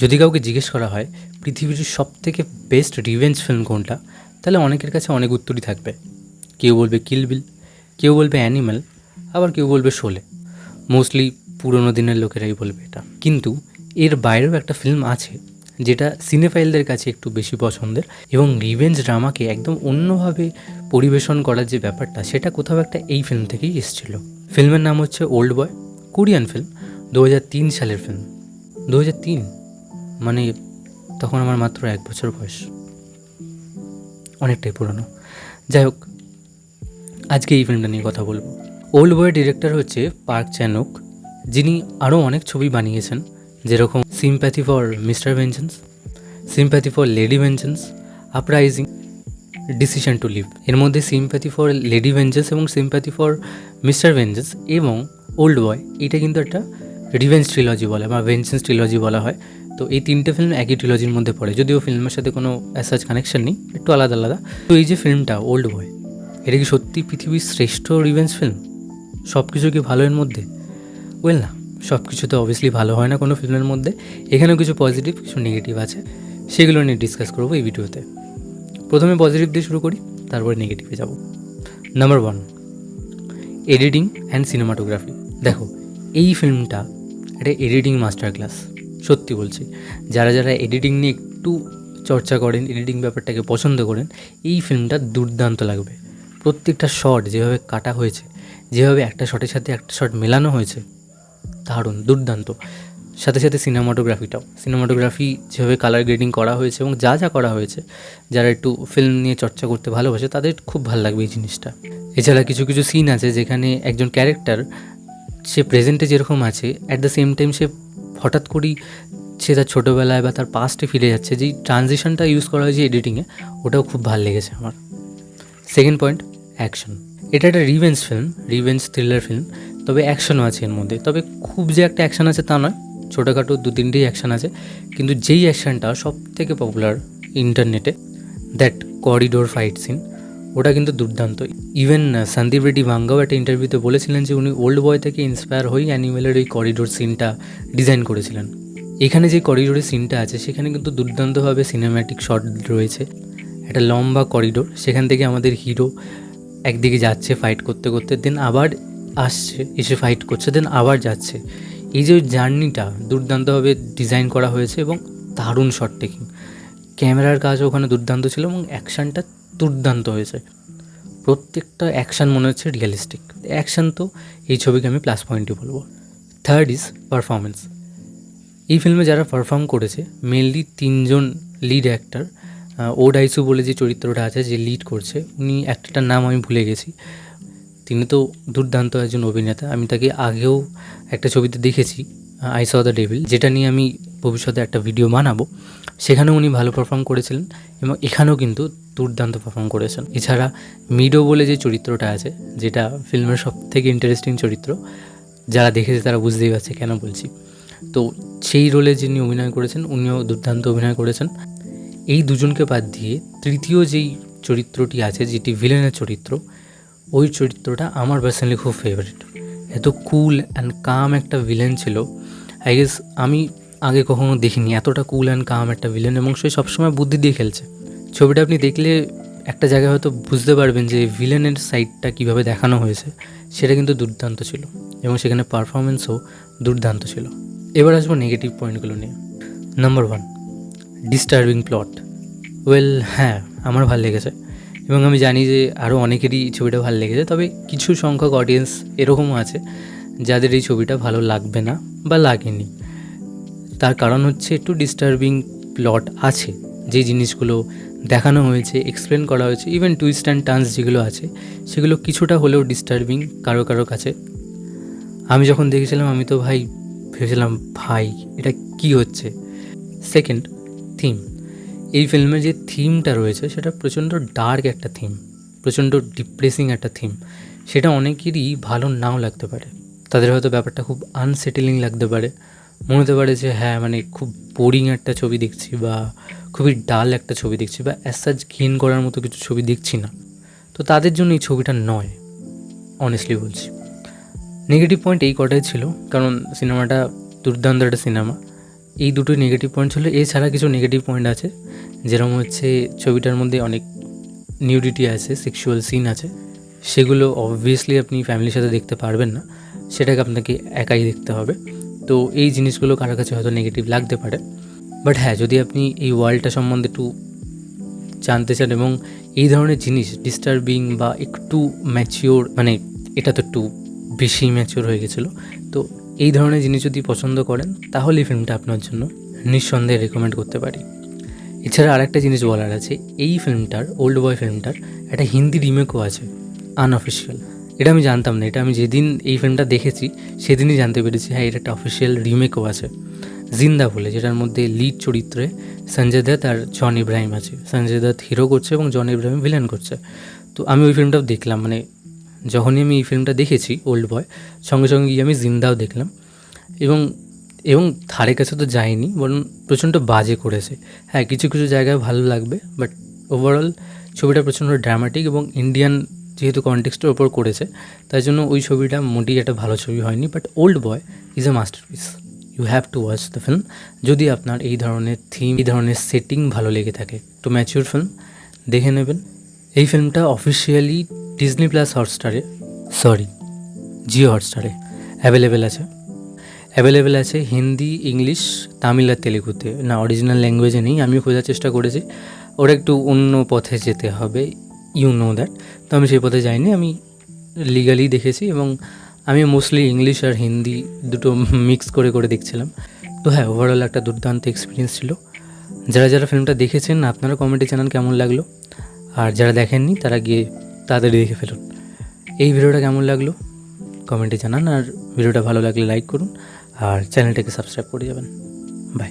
যদি কাউকে জিজ্ঞেস করা হয় পৃথিবীর সবথেকে বেস্ট রিভেঞ্জ ফিল্ম কোনটা, তাহলে অনেকের কাছে অনেক উত্তরই থাকবে। কেউ বলবে কিল বিল, কেউ বলবে অ্যানিম্যাল, আবার কেউ বলবে শোলে। মোস্টলি পুরোনো দিনের লোকেরাই বলবে এটা। কিন্তু এর বাইরেও একটা ফিল্ম আছে যেটা সিনেফাইলদের কাছে একটু বেশি পছন্দের, এবং রিভেঞ্জ ড্রামাকে একদম অন্যভাবে পরিবেশন করার যে ব্যাপারটা, সেটা কোথাও একটা এই ফিল্ম থেকেই এসেছিল। ফিল্মের নাম হচ্ছে ওল্ড বয়, কোরিয়ান ফিল্ম, 2003 সালের ফিল্ম। 2003 মানে তখন আমার মাত্র 1 বছর বয়স, অনেকটাই পুরনো। যাই হোক, আজকে এই ফিল্মটা নিয়ে কথা বলবো। ওল্ড বয়ের ডিরেক্টর হচ্ছে পার্ক চ্যানুক, যিনি আরও অনেক ছবি বানিয়েছেন, যেরকম Sympathy for Mister Vengeance, Sympathy for Lady Vengeance, Uprising, Decision to Leave. এর মধ্যে সিম্প্যাথি ফর লেডি ভেঞ্জেন্স এবং সিম্প্যাথি ফর মিস্টার ভেঞ্জেন্স এবং ওল্ড বয়, এটা কিন্তু একটা রিভেঞ্জ ট্রিলজি বলে বা ভেঞ্জেন্স ট্রিলজি বলা হয়। তো এই তিনটে ফিল্ম একই ট্রিলজির মধ্যে পড়ে, যদিও ফিল্মের সাথে কোনো অ্যাজ কানেকশন নেই, একটু আলাদা আলাদা। তো এই যে ফিল্মটা ওল্ড বয়, এটা কি সত্যি পৃথিবীর শ্রেষ্ঠ রিভেঞ্জ ফিল্ম? সব কিছু কি ভালো এর মধ্যে? ওয়েল না, সব কিছু তো অবভিয়াসলি ভালো হয় না কোনো ফিল্মের মধ্যে। এখানেও কিছু পজিটিভ, কিছু নেগেটিভ আছে, সেগুলো নিয়ে ডিসকাস করবো এই ভিডিওতে। প্রথমে পজিটিভ দিয়ে শুরু করি, তারপরে নেগেটিভে যাব। Number 1, editing and cinematography. দেখো, এই ফিল্মটা একটা এডিটিং মাস্টার ক্লাস। সত্যি বলছি, যারা যারা এডিটিং নিয়ে একটু চর্চা করেন, এডিটিং ব্যাপারটাকে পছন্দ করেন, এই ফিল্মটা দুর্দান্ত লাগবে। প্রত্যেকটা শট যেভাবে কাটা হয়েছে, যেভাবে একটা শটের সাথে একটা শট মেলানো হয়েছে, দারুণ, দুর্দান্ত। সাথে সাথে সিনেমাটোগ্রাফি যেভাবে কালার গ্রেডিং করা হয়েছে এবং যা যা করা হয়েছে, যারা একটু ফিল্ম নিয়ে চর্চা করতে ভালোবাসে তাদের খুব ভালো লাগবে এই জিনিসটা। এছাড়া কিছু কিছু সিন আছে যেখানে একজন ক্যারেক্টার, সে প্রেজেন্টে যেরকম আছে, অ্যাট দ্য সেম টাইম সে হঠাৎ করেই সে তার ছোটোবেলায় বা তার পাস্টে ফিরে যাচ্ছে। যেই ট্রানজিশনটা ইউজ করা হয়েছে এডিটিংয়ে, ওটাও খুব ভালো লেগেছে আমার। Second point, action. এটা একটা revenge film, revenge thriller film, তবে অ্যাকশনও আছে এর মধ্যে। তবে খুব যে একটা অ্যাকশন আছে তা নয়, ছোটোখাটো 2-3টেই অ্যাকশন আছে। কিন্তু যেই অ্যাকশনটা সব থেকে পপুলার ইন্টারনেটে, দ্যাট করিডোর ফাইট সিন, ওটা কিন্তু দুর্দান্ত। ইভেন সন্দীপ রেড্ডি ভাঙ্গাও একটা ইন্টারভিউতে বলেছিলেন যে উনি ওল্ড বয় থেকে ইন্সপায়ার হয়েই অ্যানিমেলের ওই করিডোর সিনটা ডিজাইন করেছিলেন। এখানে যে করিডোরের সিনটা আছে, সেখানে কিন্তু দুর্দান্তভাবে সিনেম্যাটিক শট রয়েছে। একটা লম্বা করিডোর, সেখান থেকে আমাদের হিরো একদিকে যাচ্ছে ফাইট করতে করতে, দেন আবার আসছে, এসে ফাইট করছে, দেন আবার যাচ্ছে। এই যে জার্নিটা দুর্দান্তভাবে ডিজাইন করা হয়েছে এবং দারুণ শট টেকিং, ক্যামেরার কাজও ওখানে দুর্দান্ত ছিল এবং অ্যাকশানটা দুর্দান্ত হয়েছে। প্রত্যেকটা অ্যাকশান মনে হচ্ছে রিয়েলিস্টিক অ্যাকশান। তো এই ছবিকে আমি প্লাস পয়েন্টই বলবো। Third is performance. এই ফিল্মে যারা পারফর্ম করেছে, মেনলি 3জন লিড অ্যাক্টর। ও ডাইসু বলে যে চরিত্রটা আছে, যে লিড করছে, উনি অ্যাক্টরটার নাম আমি ভুলে গেছি। তিনি তো দুর্দান্ত একজন অভিনেতা। আমি তাকে আগেও একটা ছবিতে দেখেছি, আই স দ্য ডেভিল, যেটা নিয়ে আমি ভবিষ্যতে একটা ভিডিও বানাবো। সেখানেও উনি ভালো পারফর্ম করেছিলেন এবং এখানেও কিন্তু দুর্দান্ত পারফর্ম করেছেন। এছাড়া মিডো বলে যে চরিত্রটা আছে, যেটা ফিল্মের সব থেকে ইন্টারেস্টিং চরিত্র, যারা দেখেছে তারা বুঝতেই পারছে কেন বলছি। তো সেই রোলে যিনি অভিনয় করেছেন, উনিও দুর্দান্ত অভিনয় করেছেন। এই দুজনকে বাদ দিয়ে তৃতীয় যেই চরিত্রটি আছে, যেটি ভিলেনের চরিত্র, ওই চরিত্রটা আমার পার্সোনালি খুব ফেভারিট। এত কুল অ্যান্ড কাম একটা ভিলেন ছিল, আই গেস আমি আগে কখনো দেখিনি এতটা কুল অ্যান্ড কাম একটা ভিলেন, এবং সে সবসময় বুদ্ধি দিয়ে খেলছে। ছবিটা আপনি দেখলে একটা জায়গায় হয়তো বুঝতে পারবেন যে ভিলেনের সাইডটা কীভাবে দেখানো হয়েছে, সেটা কিন্তু দুর্দান্ত ছিল এবং সেখানে পারফরমেন্সও দুর্দান্ত ছিল। এবার আসবো নেগেটিভ পয়েন্টগুলো নিয়ে। Number 1, disturbing plot. ওয়েল হ্যাঁ, আমার ভালো লেগেছে এবং আমি জানি যে আরও অনেকেরই ছবিটা ভালো লেগেছে। তবে কিছু সংখ্যক অডিয়েন্স এরকমও আছে যাদের এই ছবিটা ভালো লাগবে না বা লাগেনি। তার কারণ হচ্ছে একটু ডিস্টার্বিং প্লট আছে, যে জিনিসগুলো দেখানো হয়েছে, এক্সপ্লেন করা হয়েছে, ইভেন টুইস্ট অ্যান্ড টার্নস যেগুলো আছে, সেগুলো কিছুটা হলেও ডিস্টার্বিং কারো কারো কাছে। আমি যখন দেখেছিলাম, আমি তো ভাই ভেবেছিলাম, ভাই এটা কি হচ্ছে। Second, theme. এই ফিল্মে যে থিমটা রয়েছে, সেটা প্রচণ্ড ডার্ক একটা থিম, প্রচণ্ড ডিপ্রেসিং একটা থিম। সেটা অনেকেরই ভালো নাও লাগতে পারে, তাদের হয়তো ব্যাপারটা খুব আনসেটেলিং লাগতে পারে, মনে হতে পারে যে হ্যাঁ মানে খুব বোরিং একটা ছবি দেখছি, বা খুবই ডাল একটা ছবি দেখছি, বা অ্যাজ সাচ গেইন করার মতো কিছু ছবি দেখছি না। তো তাদের জন্য এই ছবিটা নয়, অনেস্টলি বলছি। নেগেটিভ পয়েন্ট এই কটাই ছিল, কারণ সিনেমাটা দুর্দান্ত একটা সিনেমা, এই দুটোই নেগেটিভ পয়েন্ট ছিল। এছাড়া কিছু নেগেটিভ পয়েন্ট আছে, যেরকম হচ্ছে ছবিটার মধ্যে অনেক নিউডিটি আছে, সেক্সুয়াল সিন আছে, সেগুলো অবভিয়াসলি আপনি ফ্যামিলির সাথে দেখতে পারবেন না, সেটাকে আপনাকে একাই দেখতে হবে। তো এই জিনিসগুলো কারোর কাছে হয়তো নেগেটিভ লাগতে পারে। বাট হ্যাঁ, যদি আপনি এই ওয়ার্ল্ডটা সম্বন্ধে একটু জানতে চান এবং এই ধরনের জিনিস ডিস্টার্বিং বা একটু ম্যাচিওর, মানে এটা তো একটু বেশি ম্যাচিওর হয়ে গেছিলো, তো এই ধরনের জিনিস যদি পছন্দ করেন তাহলে এই ফিল্মটা আপনার জন্য নিঃসন্দেহে রেকমেন্ড করতে পারি। এছাড়া আরেকটা জিনিস বলার আছে, এই ফিল্মটার, ওল্ড বয় ফিল্মটার একটা হিন্দি রিমেকও আছে, আনঅফিসিয়াল। এটা আমি জানতাম না, এটা আমি যেদিন এই ফিল্মটা দেখেছি সেদিনই জানতে পেরেছি, হ্যাঁ এটা একটা অফিসিয়াল রিমেকও আছে, জিন্দা বলে, যেটার মধ্যে লিড চরিত্রে সঞ্জয় দত্ত আর জন ইব্রাহিম আছে। সঞ্জয় দত্ত হিরো করছে এবং জন ইব্রাহিম ভিলেন করছে। তো আমি ওই ফিল্মটাও দেখলাম, মানে যখনই আমি এই ফিল্মটা দেখেছি ওল্ড বয়, সঙ্গে সঙ্গে গিয়ে আমি জিন্দাও দেখলাম, এবং এবং ধারে কাছে তো যায়নি, বরং প্রচণ্ড বাজে করেছে। হ্যাঁ, কিছু কিছু জায়গায় ভালো লাগবে, বাট ওভারঅল ছবিটা প্রচণ্ড ড্রামাটিক এবং ইন্ডিয়ান যেহেতু কনটেক্সটের ওপর করেছে, তাই জন্য ওই ছবিটা মোটেই একটা ভালো ছবি হয়নি। But Old Boy is a masterpiece, you have to watch the film যদি আপনার এই ধরনের থিম, এই ধরনের সেটিং ভালো লেগে থাকে। তো ম্যাচিওর ফিল্ম দেখে নেবেন। এই ফিল্মটা অফিসিয়ালি ডিজনি প্লাস হটস্টারে, জিও হটস্টারে অ্যাভেলেবেল আছে হিন্দি, ইংলিশ, তামিল আর তেলেগুতে। না, অরিজিনাল ল্যাঙ্গুয়েজে নেই, আমিও খোঁজার চেষ্টা করেছি, ওরা একটু অন্য পথে যেতে হবে, ইউ নো দ্যাট। তো আমি সেই পথে যাইনি, আমি লিগালি দেখেছি এবং আমি মোস্টলি ইংলিশ আর হিন্দি দুটো মিক্স করে করে দেখছিলাম। তো হ্যাঁ, ওভারঅল একটা দুর্দান্ত এক্সপিরিয়েন্স ছিল। যারা যারা ফিল্মটা দেখেছেন আপনারা কমেন্টে জানান কেমন লাগলো, আর যারা দেখেননি তারা গিয়ে তাড়াতাড়ি দেখে ফেলুন। এই ভিডিওটা কেমন লাগলো কমেন্টে জানান, আর ভিডিওটা ভালো লাগলে লাইক করুন আর চ্যানেলটাকে সাবস্ক্রাইব করে যাবেন। বাই।